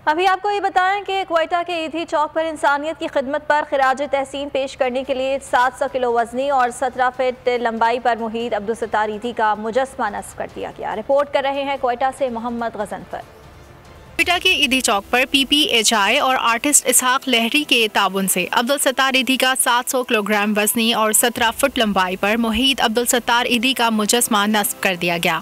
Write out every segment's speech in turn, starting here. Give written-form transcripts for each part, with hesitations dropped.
अभी आपको ये बताएं कि क्वेटा के ईदी चौक पर इंसानियत की खिदमत पर खिराज तहसीन पेश करने के लिए 700 किलो वजनी और 17 फीट लंबाई पर मुहीद अब्दुल सत्तार ईदी का मुजस्मा नस्ब कर दिया गया। रिपोर्ट कर रहे हैं क्वेटा से मोहम्मद गजनफर। क्वेटा के ईदी चौक पर PPHI और आर्टिस्ट इसहाक लहरी के ताबुन से अब्दुल सत्तार ईदी का 700 किलोग्राम वजनी और 17 फुट लंबाई पर मुहीद अब्दुल सत्तार ईदी का मुजस्मा नस्ब कर दिया गया।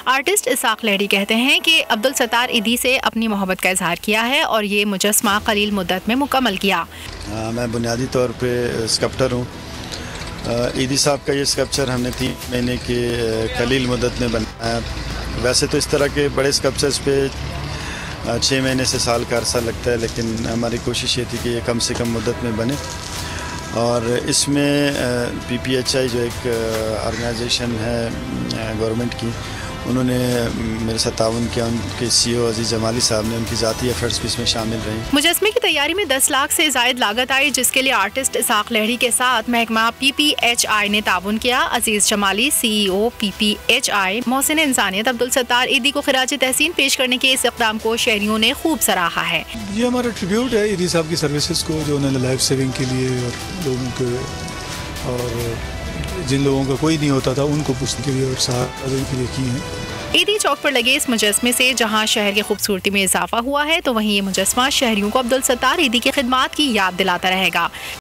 आर्टिस्ट इसहाक लहरी कहते हैं कि अब्दुल सत्तार ईदी से अपनी मोहब्बत का इजहार किया है और ये मुजस्मा कलील मुद्दत में मुकम्मल किया। मैं बुनियादी तौर पे स्कल्प्टर हूँ। ईदी साहब का ये स्कल्पचर हमने 3 महीने के कलील मुद्दत में बनाया। वैसे तो इस तरह के बड़े स्कल्पचर्स पे 6 महीने से साल का अरसा लगता है, लेकिन हमारी कोशिश ये थी कि ये कम से कम मुद्दत में बने। और इसमें PPHI जो एक ऑर्गेनाइजेशन है गवर्नमेंट की, उन्होंने मेरे साथ ताउन किया। उनके CEO अजीज़ जमाली साहब ने, उनकी ज़ाती एफर्ट्स भी इसमें शामिल रही। मुजस्मे की तैयारी में 10 लाख से ज़ायद लागत आई, जिसके लिए आर्टिस्ट इसहाक लहरी के साथ महकमा PPHI ने ताउन किया। अजीज़ जमाली CEO PPHI मोहसिन इंसानियत अब्दुल सत्तार ईदी को खिराज तहसीन पेश करने के इस इक़दाम को शहरियों ने खूब सराहा है। ये हमारा ट्रिब्यूट है ईदी साहब की सर्विसेज को, जो उन्होंने लाइफ सेविंग के लिए और लोगों के, और जिन लोगों का कोई नहीं होता था उनको पूछने के लिए और सहारा के लिए की है। ईदी चौक पर लगे इस मुजस्मे से जहां शहर की खूबसूरती में इजाफा हुआ है, तो वहीं ये मुजस्मा शहरियों को अब्दुल सत्तार ईदी की खिदमात की याद दिलाता रहेगा।